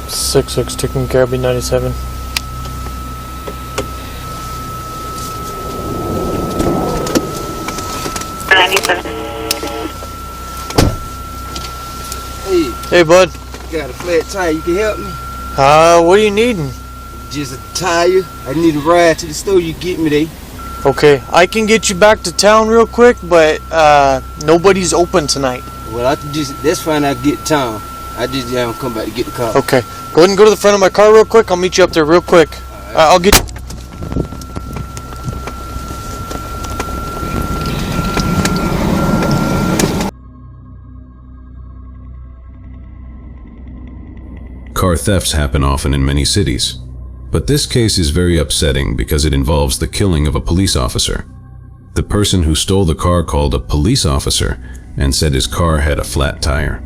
6-6 taking care of B97. Hey, bud. Got a flat tire. You can help me? What are you needing? Just a tire. I need a ride to the store. You get me there. Okay, I can get you back to town real quick, but nobody's open tonight. Well, that's fine. I get to town. I just haven't come back to get the car. Okay, go ahead and go to the front of my car real quick. I'll meet you up there real quick. Right. I'll get. Car thefts happen often in many cities, but this case is very upsetting because it involves the killing of a police officer. The person who stole the car called a police officer and said his car had a flat tire.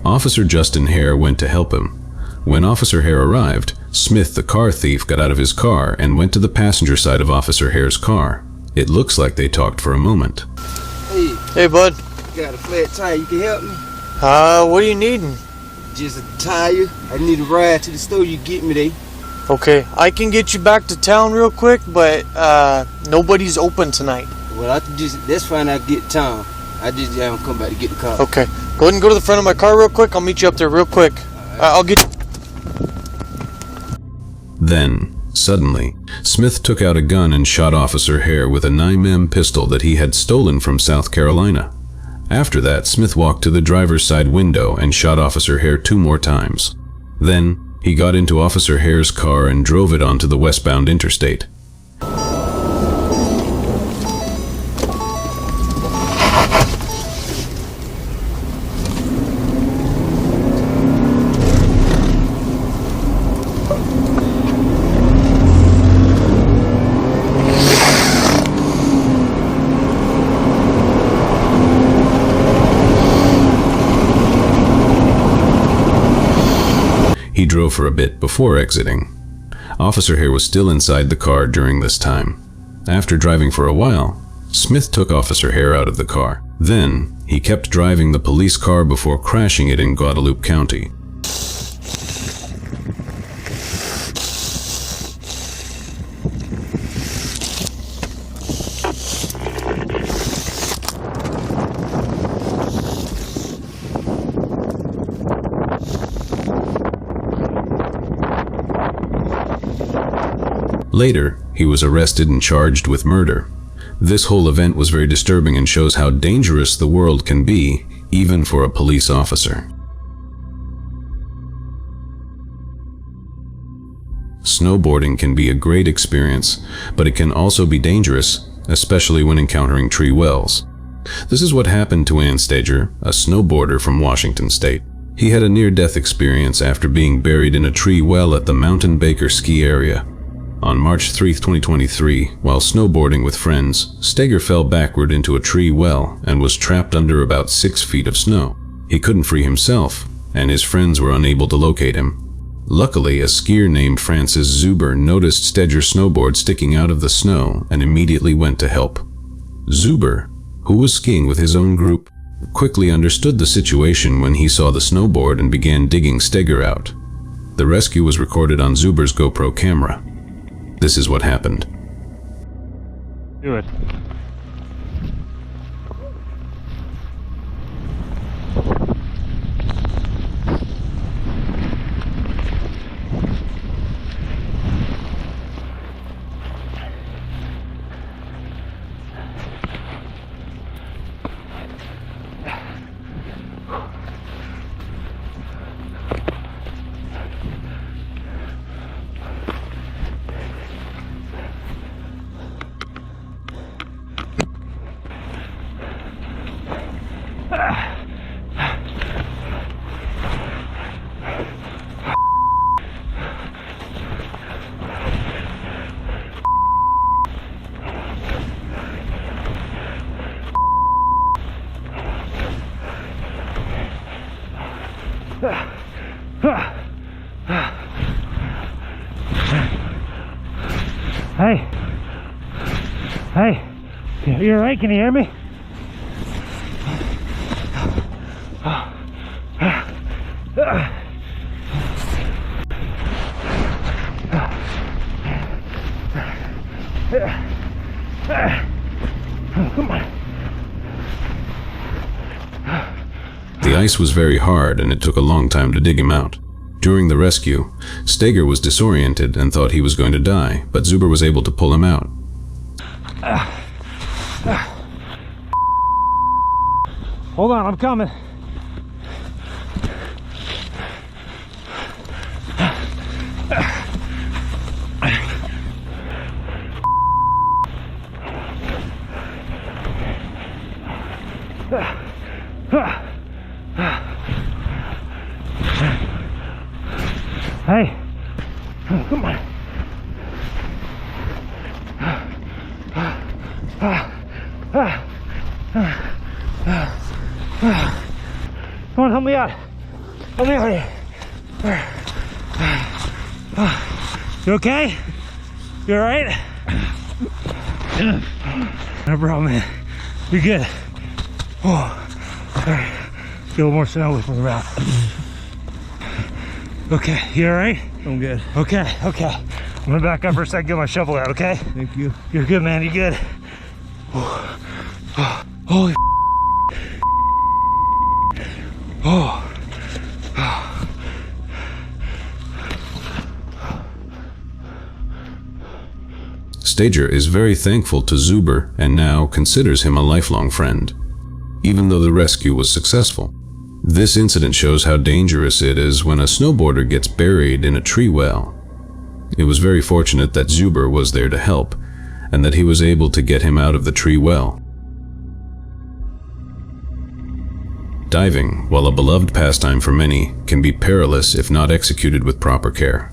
Officer Justin Hare went to help him. When Officer Hare arrived, Smith, the car thief, got out of his car and went to the passenger side of Officer Hare's car. It looks like they talked for a moment. Hey, bud. Got a flat tire. You can help me? What are you needing? Just a tire. I need a ride to the store. You get me there. Okay, I can get you back to town real quick, but nobody's open tonight. Well, that's fine. I get to town. I just haven't come back to get the car. Okay, go ahead and go to the front of my car real quick. I'll meet you up there real quick. Right. I'll get. Then, suddenly, Smith took out a gun and shot Officer Hare with a 9mm pistol that he had stolen from South Carolina. After that, Smith walked to the driver's side window and shot Officer Hare 2 more times. Then, he got into Officer Hare's car and drove it onto the westbound interstate. He drove for a bit before exiting. Officer Hare was still inside the car during this time. After driving for a while, Smith took Officer Hare out of the car. Then, he kept driving the police car before crashing it in Guadalupe County. Later, he was arrested and charged with murder. This whole event was very disturbing and shows how dangerous the world can be, even for a police officer. Snowboarding can be a great experience, but it can also be dangerous, especially when encountering tree wells. This is what happened to Ann Stager, a snowboarder from Washington State. He had a near-death experience after being buried in a tree well at the Mountain Baker ski area. On March 3, 2023, while snowboarding with friends, Steger fell backward into a tree well and was trapped under about 6 feet of snow. He couldn't free himself, and his friends were unable to locate him. Luckily, a skier named Francis Zuber noticed Steger's snowboard sticking out of the snow and immediately went to help. Zuber, who was skiing with his own group, quickly understood the situation when he saw the snowboard and began digging Steger out. The rescue was recorded on Zuber's GoPro camera. This is what happened. Do it. Hey. Hey. You alright? Can you hear me? Come on. The ice was very hard and it took a long time to dig him out. During the rescue, Steger was disoriented and thought he was going to die, but Zuber was able to pull him out. Hold on, I'm coming. Hey, come on. Come on, help me out. Help me out here. You okay? You alright? No problem, man. You're good. Oh, alright. Get a little more snow from your mouth. Okay, you alright? I'm good. Okay, okay. I'm gonna back up for a second, get my shovel out, okay? Thank you. You're good, man, you're good. Oh, oh, holy oh. Steger is very thankful to Zuber and now considers him a lifelong friend, even though the rescue was successful. This incident shows how dangerous it is when a snowboarder gets buried in a tree well. It was very fortunate that Zuber was there to help, and that he was able to get him out of the tree well. Diving, while a beloved pastime for many, can be perilous if not executed with proper care.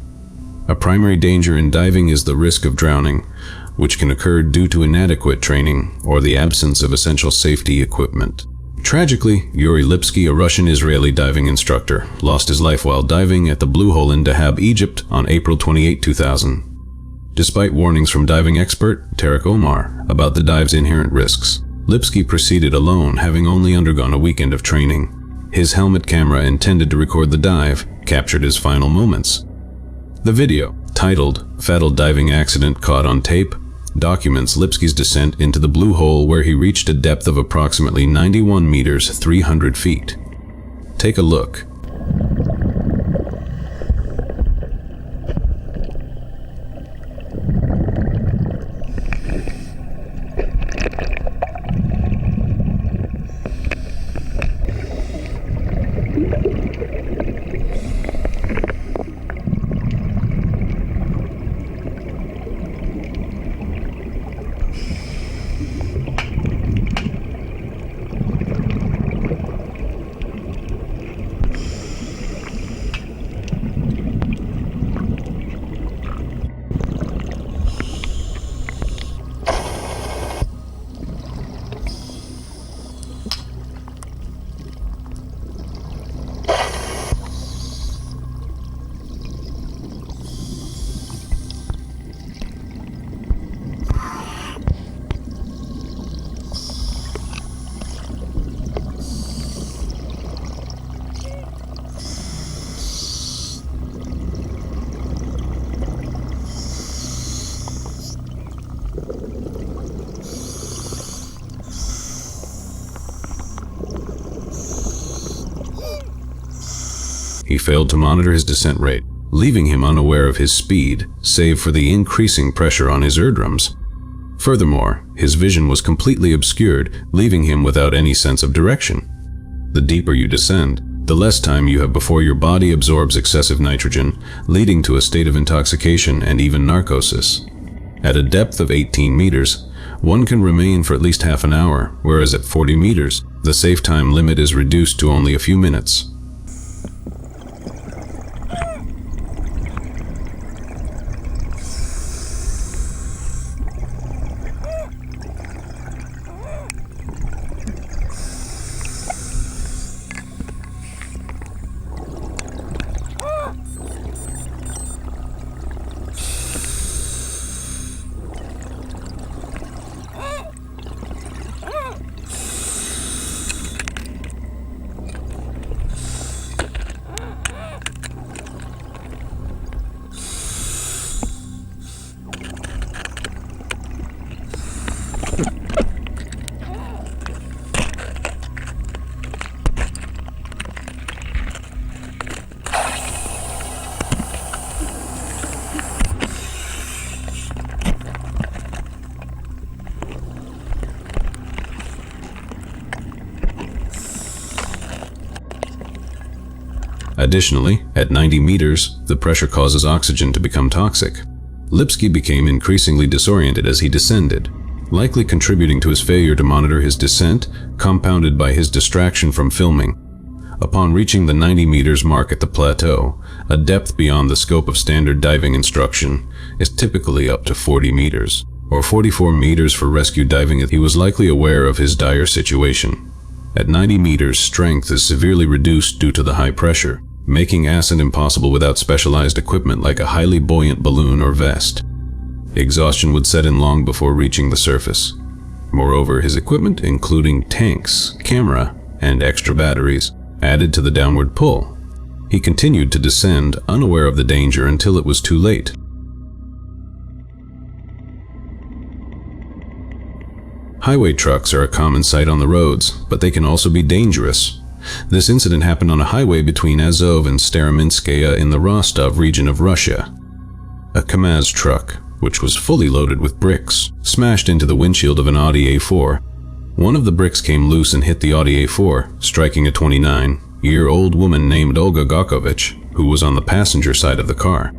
A primary danger in diving is the risk of drowning, which can occur due to inadequate training or the absence of essential safety equipment. Tragically, Yuri Lipsky, a Russian-Israeli diving instructor, lost his life while diving at the Blue Hole in Dahab, Egypt on April 28, 2000. Despite warnings from diving expert Tarek Omar about the dive's inherent risks, Lipsky proceeded alone, having only undergone a weekend of training. His helmet camera intended to record the dive captured his final moments. The video, titled "Fatal Diving Accident Caught on Tape," documents Lipsky's descent into the Blue Hole, where he reached a depth of approximately 91 meters, 300 feet. Take a look. He failed to monitor his descent rate, leaving him unaware of his speed, save for the increasing pressure on his eardrums. Furthermore, his vision was completely obscured, leaving him without any sense of direction. The deeper you descend, the less time you have before your body absorbs excessive nitrogen, leading to a state of intoxication and even narcosis. At a depth of 18 meters, one can remain for at least half an hour, whereas at 40 meters, the safe time limit is reduced to only a few minutes. Additionally, at 90 meters, the pressure causes oxygen to become toxic. Lipsky became increasingly disoriented as he descended, likely contributing to his failure to monitor his descent, compounded by his distraction from filming. Upon reaching the 90 meters mark at the plateau, a depth beyond the scope of standard diving instruction is typically up to 40 meters, or 44 meters for rescue diving. He was likely aware of his dire situation. At 90 meters, strength is severely reduced due to the high pressure, making ascent impossible without specialized equipment like a highly buoyant balloon or vest. Exhaustion would set in long before reaching the surface. Moreover, his equipment, including tanks, camera, and extra batteries, added to the downward pull. He continued to descend, unaware of the danger until it was too late. Highway trucks are a common sight on the roads, but they can also be dangerous. This incident happened on a highway between Azov and Starominskaya in the Rostov region of Russia. A Kamaz truck, which was fully loaded with bricks, smashed into the windshield of an Audi A4. One of the bricks came loose and hit the Audi A4, striking a 29-year-old woman named Olga Gakovich, who was on the passenger side of the car.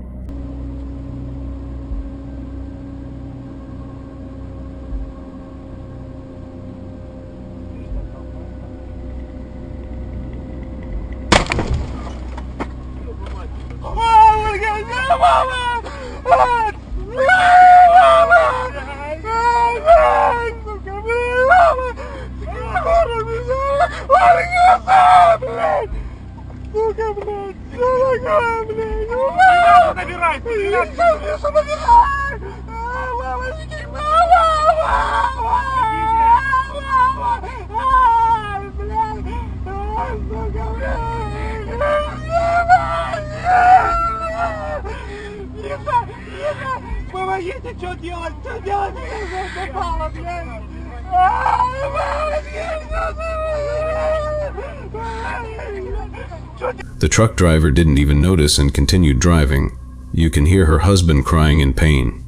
Помогите, что делать? Что делать? Я попала, блядь! The truck driver didn't even notice and continued driving. You can hear her husband crying in pain.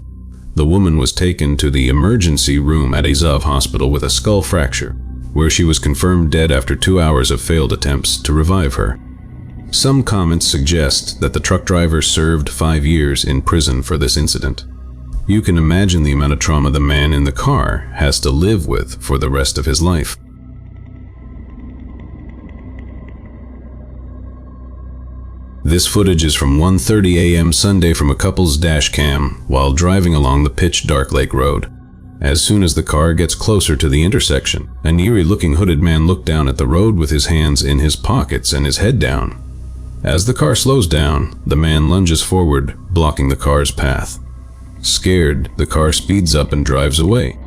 The woman was taken to the emergency room at Azov hospital with a skull fracture, where she was confirmed dead after 2 hours of failed attempts to revive her. Some comments suggest that the truck driver served 5 years in prison for this incident. You can imagine the amount of trauma the man in the car has to live with for the rest of his life. This footage is from 1:30 a.m. Sunday from a couple's dash cam while driving along the pitch-dark Lake Road. As soon as the car gets closer to the intersection, an eerie-looking hooded man looked down at the road with his hands in his pockets and his head down. As the car slows down, the man lunges forward, blocking the car's path. Scared, the car speeds up and drives away.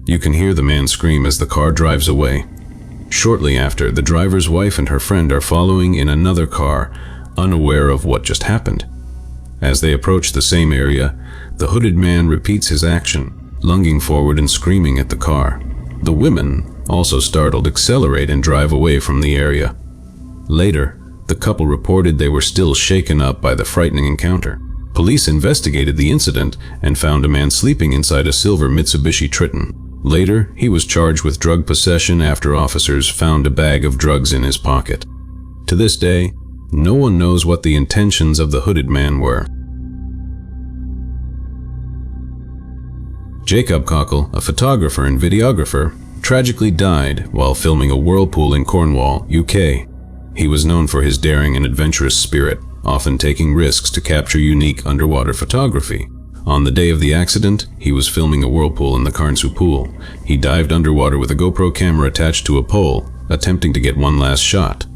You can hear the man scream as the car drives away. Shortly after, the driver's wife and her friend are following in another car, unaware of what just happened. As they approach the same area, the hooded man repeats his action, lunging forward and screaming at the car. The women, also startled, accelerate and drive away from the area. Later, the couple reported they were still shaken up by the frightening encounter. Police investigated the incident and found a man sleeping inside a silver Mitsubishi Triton. Later, he was charged with drug possession after officers found a bag of drugs in his pocket. To this day, no one knows what the intentions of the hooded man were. Jacob Cockle, a photographer and videographer, tragically died while filming a whirlpool in Cornwall, UK. He was known for his daring and adventurous spirit, often taking risks to capture unique underwater photography. On the day of the accident, he was filming a whirlpool in the Carnsou Pool. He dived underwater with a GoPro camera attached to a pole, attempting to get one last shot.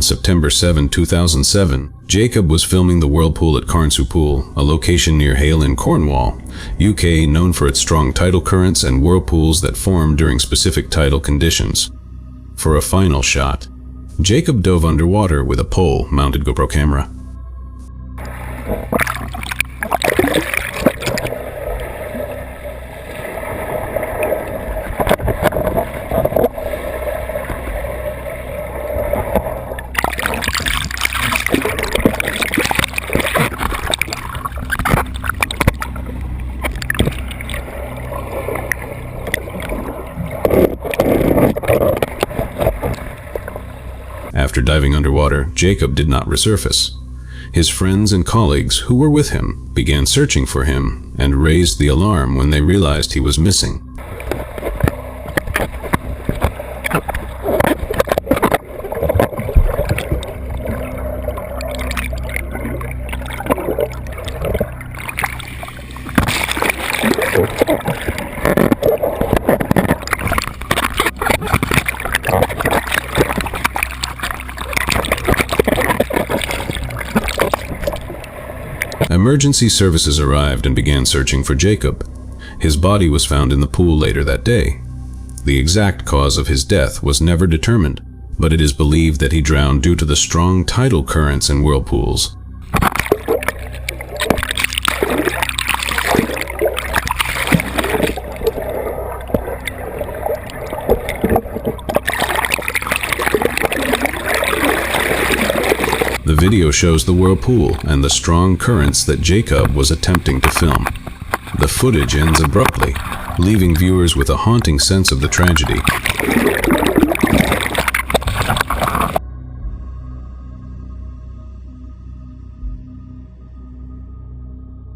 On September 7, 2007, Jacob was filming the whirlpool at Carnsue Pool, a location near Hale in Cornwall, UK, known for its strong tidal currents and whirlpools that form during specific tidal conditions. For a final shot, Jacob dove underwater with a pole-mounted GoPro camera. After diving underwater, Jacob did not resurface. His friends and colleagues who were with him began searching for him and raised the alarm when they realized he was missing. Emergency services arrived and began searching for Jacob. His body was found in the pool later that day. The exact cause of his death was never determined, but it is believed that he drowned due to the strong tidal currents and whirlpools. The video shows the whirlpool and the strong currents that Jacob was attempting to film. The footage ends abruptly, leaving viewers with a haunting sense of the tragedy.